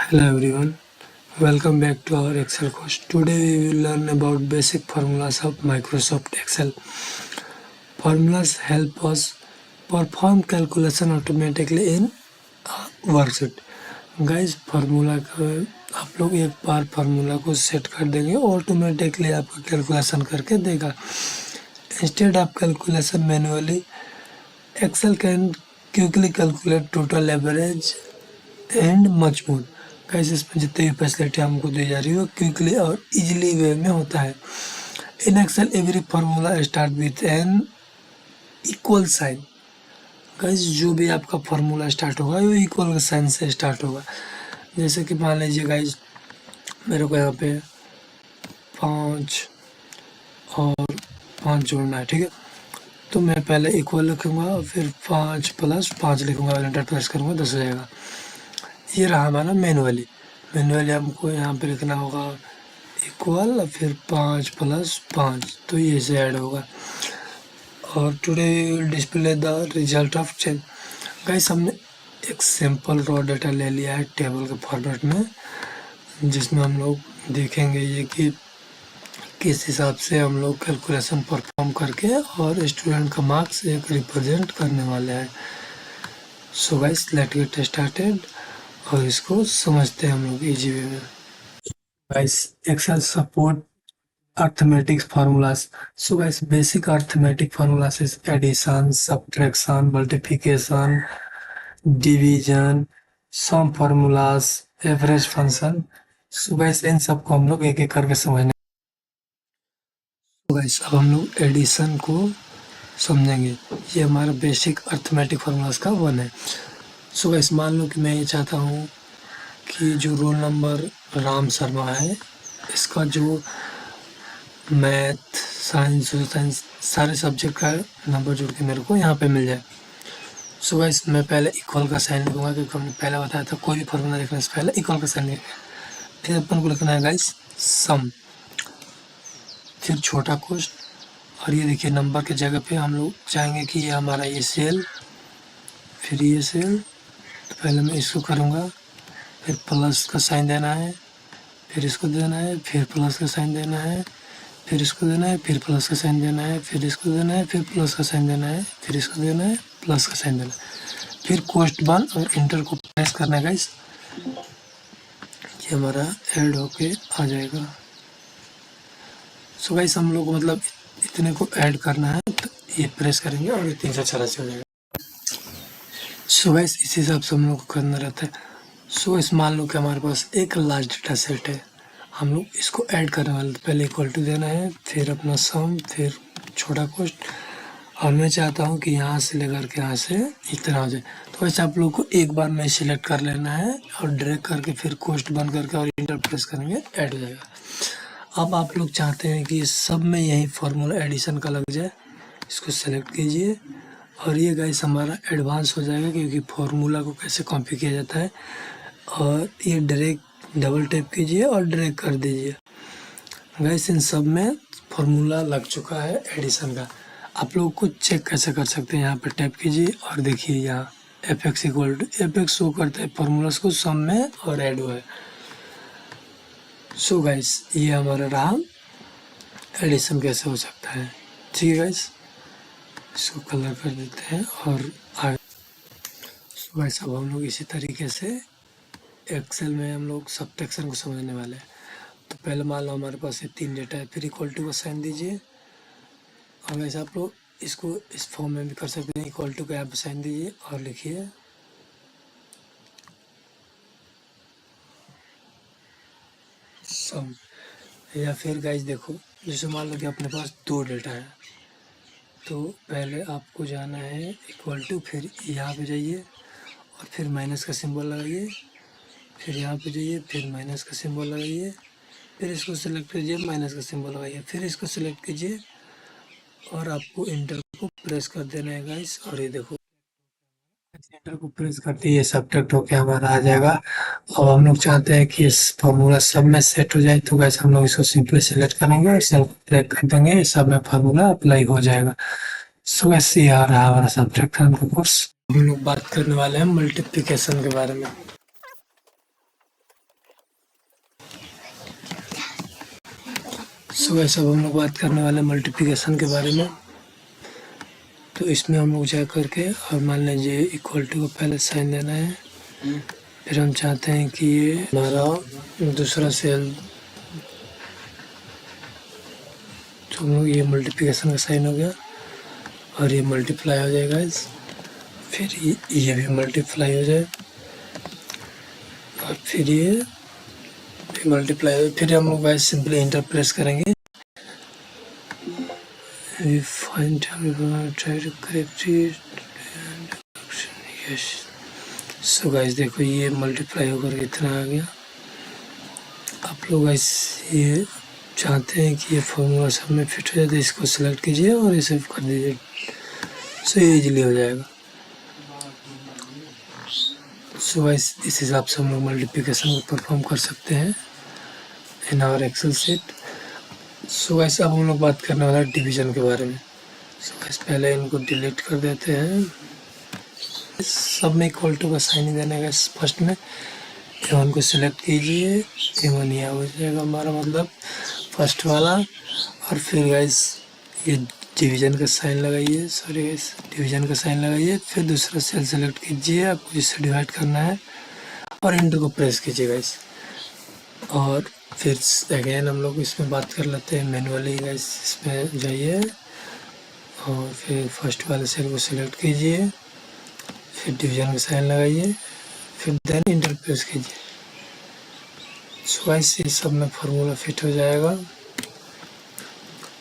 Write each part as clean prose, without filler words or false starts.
Hello everyone, welcome back to our Excel course. Today we will learn about basic formulas of Microsoft Excel. Formulas help us perform calculation automatically in worksheet. Guys formula का आप लोग एक बार formula को set कर देंगे automatically आपका calculation करके देगा. Instead of calculation manually Excel can quickly calculate total average and much more. Guys इसमें जितनी भी फैसिलिटी हमको दी जा रही है क्विकली और इजीली वे में होता है. In Excel every formula start with an equal sign. Guys जो भी आपका फार्मूला स्टार्ट होगा वो इक्वल साइन से स्टार्ट होगा. जैसे कि मान लीजिए गाइस मेरे को यहाँ पे 5 और 5 जोड़ना है, ठीक है. तो मैं पहले इक्वल लिखूंगा फिर 5 + 5 लिखूंगा और एंटर प्रेस करूंगा 10 हो जाएगा. ये रहा हमारा मैनुअली हमको यहाँ पे लिखना होगा इक्वल और फिर 5 + 5, तो ये से ऐड होगा. और today will display the result of change. Guys हमने एक सिंपल रॉ डाटा ले लिया है टेबल के फॉर्मेट में, जिसमें हम लोग देखेंगे ये कि किस हिसाब से हम लोग कैलकुलेशन परफॉर्म करके और स्टूडेंट का मार्क्स एक रिप्रेजेंट करने वाले हैं. So guys let's get started और इसको समझते हैं हम लोग इजी वे में. Guys Excel support arithmetic formulas. So guys, basic arithmetic formulas is addition, subtraction, multiplication, division, sum formulas, average function. So guys इन सबको हम लोग एक एक करके समझने. So guys अब हम लोग एडिशन को समझेंगे. ये हमारा बेसिक अर्थमेटिक फार्मूलाज का वन है. सो गाइस मान लो कि मैं ये चाहता हूँ कि जो रोल नंबर राम शर्मा है इसका जो मैथ साइंस सारे सब्जेक्ट का नंबर जोड़ के मेरे को यहाँ पे मिल जाए. सो गाइस मैं पहले इक्वल का साइन लिखूंगा क्योंकि हमने पहले बताया था कोई भी फॉर्मूला लिखने से पहले इक्वल का साइन लिखना. फिर अपन को लिखना है गाइस सम, फिर छोटा कोष्ठ. और ये देखिए नंबर के जगह पे हम लोग चाहेंगे कि ये हमारा ये सेल, फिर ये सेल. तो पहले मैं इसको करूँगा, फिर प्लस का साइन देना है, फिर इसको देना है, फिर प्लस का साइन देना है, फिर इसको देना है, फिर प्लस का साइन देना है, फिर इसको देना है, फिर प्लस का साइन देना है, फिर इसको देना है, प्लस का साइन देना है. फिर कोष्ठ बंद और इंटर को प्रेस करना है गाइस. ये हमारा ऐड होके आ जाएगा. सो गाइस हम लोग को मतलब इतने को ऐड करना है तो ये प्रेस करेंगे और ये 384 हो जाएगा. सो गाइस इस हिसाब से हम लोग को करना रहता है. सो इस मान लो कि हमारे पास एक लार्ज डेटा सेट है, हम लोग इसको ऐड करने वाले. तो पहले इक्वल टू देना है, फिर अपना सम, फिर छोटा कोष्ठ. और मैं चाहता हूँ कि यहाँ से लेकर के यहाँ से इतना हो जाए. तो वैसे आप लोग को एक बार में सिलेक्ट कर लेना है और ड्रैग करके फिर कोष्ठ बंद करके और इंटर प्रेस करेंगे, ऐड हो जाएगा. अब आप लोग चाहते हैं कि सब में यही फार्मूला एडिशन का लग जाए, इसको सेलेक्ट कीजिए और ये गाइस हमारा एडवांस हो जाएगा क्योंकि फार्मूला को कैसे कॉपी किया जाता है. और ये डायरेक्ट डबल टैप कीजिए और ड्रैग कर दीजिए. गाइस इन सब में फार्मूला लग चुका है एडिशन का. आप लोग को चेक कैसे कर सकते हैं, यहाँ पे टैप कीजिए और देखिए यहाँ fx = fx शो करता है फार्मूलास को सम में और ऐड हुआ है. सो गाइस ये हमारा रहा एडिशन कैसे हो सकता है. ठीक है गाइस, इसको कलर कर देते हैं और आगे. सो गाइस अब हम लोग इसी तरीके से एक्सेल में हम लोग सब्ट्रैक्शन को समझने वाले हैं. तो पहले मान लो हमारे पास ये 3 डेटा है, फिर इक्वल टू का साइन दीजिए. और वैसे आप लोग इसको इस फॉर्म में भी कर सकते हैं, इक्वल टू का यहाँ पे साइन दीजिए और लिखिए सम. या फिर गाइस देखो जैसे मान लो कि अपने पास 2 डेटा है, तो पहले आपको जाना है इक्वल टू, फिर यहाँ पे जाइए और फिर माइनस का सिंबल लगाइए, फिर यहाँ पे जाइए, फिर माइनस का सिंबल लगाइए, फिर इसको सेलेक्ट कीजिए, माइनस का सिंबल लगाइए, फिर इसको सेलेक्ट कीजिए और आपको इंटर को प्रेस कर देना है गाइस. और ये देखो इंटर को प्रेस करते ही ये सब्ट्रैक्ट होके हमारा आ जाएगा. अब हम लोग चाहते हैं कि इस फार्मूला सब में सेट हो जाए, तो गाइस हम लोग इसको सिंपली सेलेक्ट करेंगे और सेलेक्ट कर देंगे, सब में फार्मूला अप्लाई हो जाएगा. सो गाइस ये आ रहा हमारा सब्ट्रैक्शन का कोर्स. हम लोग बात करने वाले हैं मल्टीप्लिकेशन के बारे में. सो वैसे अब हम लोग बात करने वाले मल्टीप्लिकेशन के बारे में। तो इसमें हम लोग जा करके और मान लीजिए इक्वल टू को पहले साइन देना है, फिर हम चाहते हैं कि ये हमारा दूसरा सेल, तो हम लोग ये मल्टीप्लिकेशन का साइन हो गया और ये मल्टीप्लाई हो जाएगा, फिर ये भी मल्टीप्लाई हो जाए और फिर ये भी मल्टीप्लाई हो, फिर हम लोग गाइस सिंपली इंटर प्रेस करेंगे। We find try to correct it and yes. So guys देखो ये मल्टीप्लाई होकर इतना आ गया। आप लोग गाइस ये चाहते हैं कि ये फॉर्मूला सब में फिट हो जाए तो इसको सिलेक्ट कीजिए और इसे कर दीजिए, सो ये इजीली हो जाएगा। सो गाइस इस हिसाब से हम लोग मल्टीप्लिकेशन को परफॉर्म कर सकते हैं in our Excel sheet. So guys अब हम लोग बात करने वाला है डिवीजन के बारे में। सो गाइस पहले इनको डिलीट कर देते हैं। सब में इक्वल टू का साइन ही देने का। फर्स्ट में A1 को सिलेक्ट कीजिए, A1 यहाँ हो जाएगा हमारा मतलब फर्स्ट वाला, और फिर गाइस ये डिवीजन का साइन लगाइए, सॉरी गाइस डिवीजन का साइन लगाइए, फिर दूसरा सेल सेलेक्ट कीजिए, आपको जिससे डिवाइड करना है और एंटर को प्रेस कीजिए गाइस। और फिर अगेन हम लोग इसमें बात कर लेते हैं मैनुअली गाइस। इसमें जाइए और फिर फर्स्ट वाले सेल को सिलेक्ट कीजिए, फिर डिवीजन का साइन लगाइए, फिर देन इंटर प्रेस कीजिए। सो गाइस ये सब में फार्मूला फिट हो जाएगा।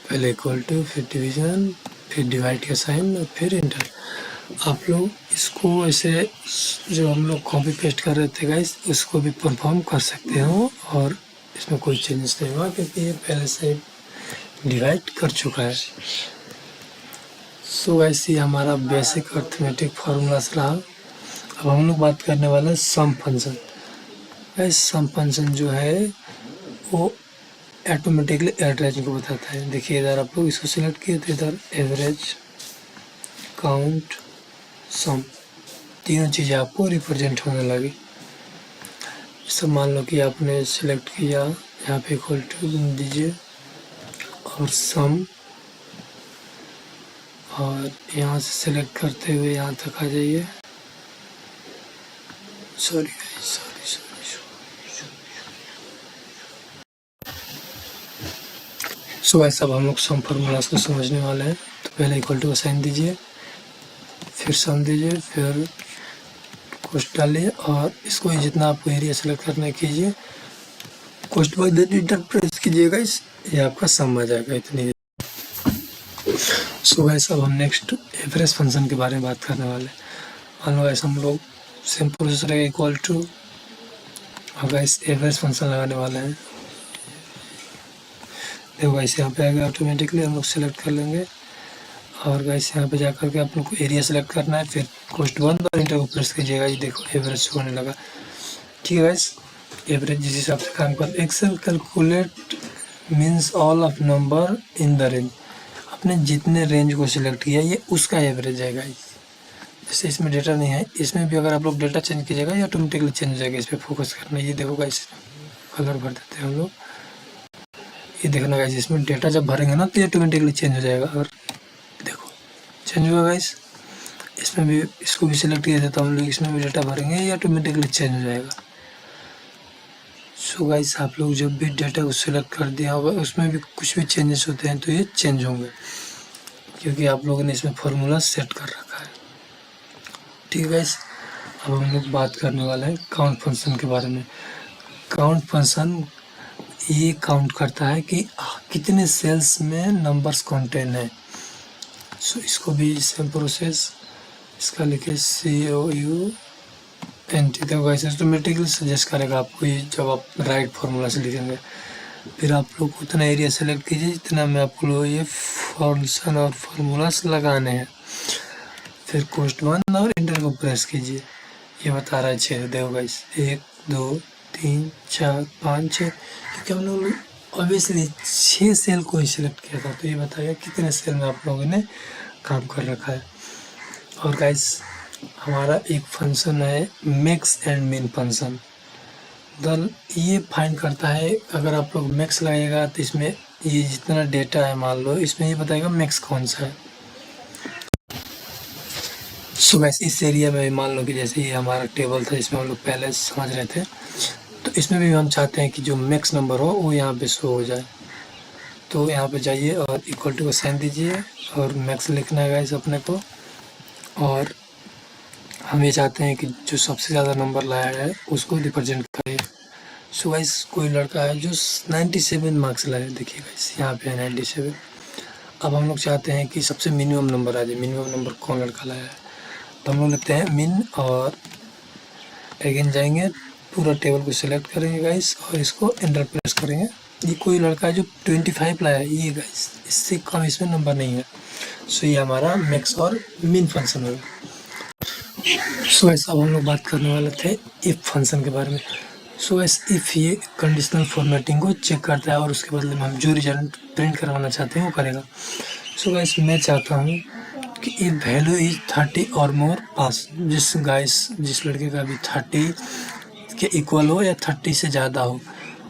पहले इक्वल टू, फिर डिवीजन, फिर डिवाइड का साइन और फिर इंटर। आप लोग इसको ऐसे जो हम लोग कॉपी पेस्ट कर रहे थे गाइस उसको भी परफॉर्म कर सकते हो और इसमें कोई चेंजेस नहीं हुआ क्योंकि ये पहले से डिवाइड कर चुका है। सो गाइस ये हमारा बेसिक अर्थमेटिक फार्मूलास रहा। अब हम लोग बात करने वाले हैं सम फंक्शन। गाइस सम फंक्शन जो है वो ऑटोमेटिकली एवरेज को बताता है। देखिए इधर आप लोग इसको सिलेक्ट किए तो इधर एवरेज, काउंट, सम तीनों चीज़ें आपको रिप्रेजेंट होने लगी। सब मान लो कि आपने सिलेक्ट किया, यहाँ पे इक्वल टू दीजिए और सम, और यहाँ से सिलेक्ट करते हुए यहाँ तक आ जाइए। सॉरी सॉरी सॉरी सो ऐसा हम लोग सम फार्मूलास को समझने वाले हैं। तो पहले इक्वल टू का साइन दीजिए, फिर सम दीजिए, फिर कोष्ट डालिए और इसको जितना आपको एरिया सेलेक्ट करना है कीजिए, कोष्ट बाद इंटर प्रेस कीजिएगा, इस ये आपका सम आ जाएगा इतनी। सो गाइस अब हम नेक्स्ट एवरेज फंक्शन के बारे में बात करने वाले हैं। मान लो ऐसा हम लोग सेम प्रोसेस रहेगा इक्वल टू, और गाइस एवरेज फंक्शन लगाने वाले हैं। देखो गाइस यहाँ पे आ गया ऑटोमेटिकली, हम लोग सेलेक्ट कर लेंगे और गाइस यहाँ पे जाकर के आप लोग को एरिया सेलेक्ट करना है, फिर कोष्ट बंद और इंटर को प्रेस कीजिएगा। ये देखो एवरेज होने लगा। ठीक है गाइस, एवरेज जिस हिसाब से काम कर Excel calculate means all of number in the range. आपने जितने रेंज को सिलेक्ट किया ये उसका एवरेज है गाइस। जैसे इसमें डेटा नहीं है, इसमें भी अगर आप लोग डेटा चेंज कीजिएगा ये ऑटोमेटिकली चेंज हो जाएगा। इस पर फोकस करना है। ये देखो गाइस कलर भर देते हैं हम लोग, ये देखना गाइस इसमें डेटा जब भरेंगे ना तो ये ऑटोमेटिकली चेंज हो जाएगा। और देखो चेंज हुआ गाइस, इसमें भी इसको भी सिलेक्ट किया जाता है हम लोग, इसमें भी डेटा भरेंगे ये ऑटोमेटिकली चेंज हो जाएगा। सो गाइस आप लोग जब भी डेटा को सिलेक्ट कर दिया होगा उसमें भी कुछ भी चेंजेस होते हैं तो ये चेंज होंगे क्योंकि आप लोगों ने इसमें फार्मूला सेट कर रखा है। ठीक है गाइस, अब हम लोग बात करने वाले हैं काउंट फंक्शन के बारे में। काउंट फंक्शन ये काउंट करता है कि कितने सेल्स में नंबर्स कंटेन है। सो इसको भी सेम प्रोसेस, इसका लिखे COUNT। देखो गाइस ऑटोमेटिकली सजेस्ट करेगा आपको ये जब आप राइट फार्मूला से लिखेंगे। फिर आप लोग उतना एरिया सेलेक्ट कीजिए जितना में आप लोग ये फंक्शन और फार्मूलास लगाने हैं, फिर कोष्ट बंद और इंटर को प्रेस कीजिए। ये बता रहा है 6। देखो गाइस 1 2 3 4 5 6, क्योंकि हम लोग ऑब्वियसली 6 सेल को ही सिलेक्ट किया था तो ये बताएगा कितने सेल में आप लोगों ने काम कर रखा है। और गाइस हमारा एक फंक्शन है मैक्स एंड मिन फंक्शन। ये फाइंड करता है अगर आप लोग मैक्स लगाएगा तो इसमें ये जितना डेटा है मान लो इसमें ये बताएगा मैक्स कौन सा है। सो गाइस इस एरिया में मान लो कि जैसे ये हमारा टेबल था इसमें हम लोग पहले समझ रहे थे, तो इसमें भी हम चाहते हैं कि जो मैक्स नंबर हो वो यहाँ पे शो हो जाए। तो यहाँ पे जाइए और इक्वल टू का साइन दीजिए और मैक्स लिखना है गाइस अपने को, और हम ये चाहते हैं कि जो सबसे ज़्यादा नंबर लाया है उसको रिप्रेजेंट करें। सो गाइस कोई लड़का है जो 97 मार्क्स लाया, देखिए गाइस यहाँ पे है 97। अब हम लोग चाहते हैं कि सबसे मिनिमम नंबर आ जाए, मिनिमम नंबर कौन लड़का लाया है, तो हम लोग लिखते हैं मिन और अगेन जाएंगे पूरा टेबल को सिलेक्ट करेंगे गाइस और इसको एंटर प्रेस करेंगे। ये कोई लड़का है जो 25 लाया है ये गाइस, इससे कम इसमें नंबर नहीं है। सो ये हमारा मैक्स और मिन फंक्शन होगा। सो गाइस अब हम लोग बात करने वाले थे इफ फंक्शन के बारे में। सो गाइस इफ ये कंडीशनल फॉर्मेटिंग को चेक करता है और उसके बदले में हम जो रिजल्ट प्रिंट करवाना चाहते हैं वो करेगा। सो गाइस मैं चाहता हूँ कि इफ वैल्यू इज 30 और मोर पास, जिस लड़के का भी 30 के इक्वल हो या 30 से ज़्यादा हो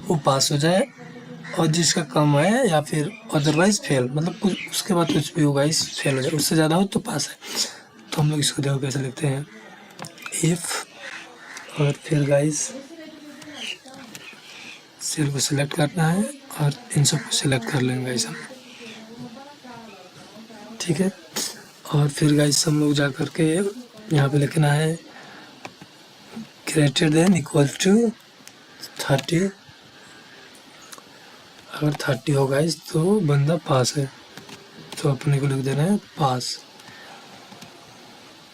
वो पास हो जाए, और जिसका कम है या फिर अदरवाइज फेल, मतलब कुछ उसके बाद कुछ भी होगा इस फेल हो जाए, उससे ज़्यादा हो तो पास है। तो हम लोग इसको देखो कैसे लिखते हैं, इफ़ और फिर गाइस सेल को सिलेक्ट करना है और इन सबको सिलेक्ट कर लेंगे गाइस हम, ठीक है। और फिर गाइस हम लोग जा करके यहाँ पे लिखना है ग्रेटर देन इक्वल टू 30। अगर 30 हो गाइस तो बंदा पास है, तो अपने को लिख देना है पास।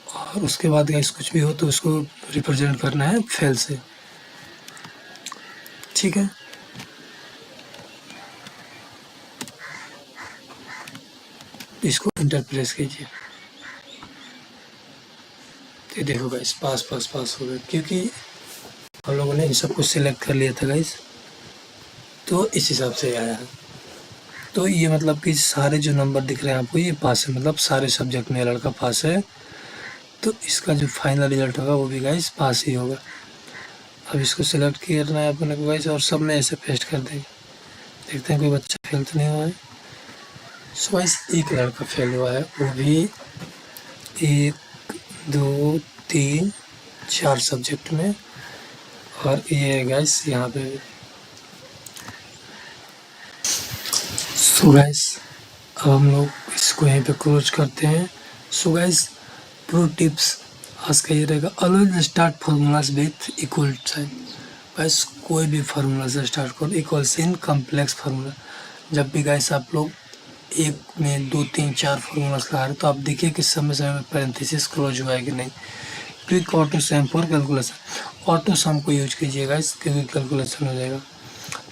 और उसके बाद गाइस कुछ भी हो तो उसको रिप्रेजेंट करना है फेल से, ठीक है। इसको इंटर प्रेस कीजिए, तो देखो गाइस पास पास पास हो गया, क्योंकि हम लोगों ने इन सबको सिलेक्ट कर लिया था गाइस, तो इस हिसाब से आया है। तो ये मतलब कि सारे जो नंबर दिख रहे हैं आपको ये पास है, मतलब सारे सब्जेक्ट में लड़का पास है, तो इसका जो फाइनल रिजल्ट होगा वो भी गाइस पास ही होगा। अब इसको सिलेक्ट करना है अपने को गाइस और सब में ऐसे पेस्ट कर देंगे, देखते हैं कोई बच्चा फेल तो नहीं हुआ है। सो गाइस एक लड़का फेल हुआ है, वो भी 1 2 3 4 सब्जेक्ट में, और ये गाइस यहाँ पे। सो गाइस अब हम लोग इसको यहीं पे क्लोज करते हैं। सो गाइस प्रो टिप्स आज का ये रहेगा, always start formulas with equal sign. Guys कोई भी फार्मूला से स्टार्ट करो इक्वल साइन कॉम्प्लेक्स फार्मूला। जब भी गाइस आप लोग एक में 2 3 4 फार्मूलाज लगा रहे तो आप देखिए कि समय समय में पैरेंथेसिस क्लोज हुआ है कि नहीं। Quick auto sum for calculation, auto sum को यूज कीजिए गाइस क्योंकि कैलकुलेशन हो जाएगा।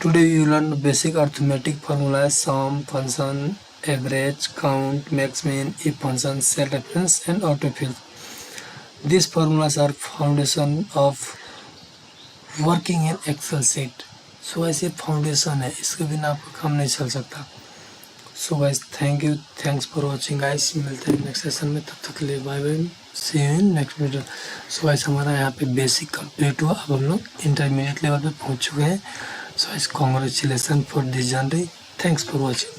Today you learn basic arithmetic formula sum function average count max min if function cell reference and auto fill. These formulas are foundation of working in Excel sheet. So ऐसे foundation है, इसके बिना आपका काम नहीं चल सकता। So guys thanks for watching guys, मिलते हैं नेक्स्ट सेशन में, तब तक के लिए bye bye, see you in next video. So guys हमारा यहाँ पे बेसिक कंप्लीट हुआ, अब हम लोग इंटरमीडिएट लेवल पे पहुँच चुके हैं। So guys congratulation for this journey, thanks for watching.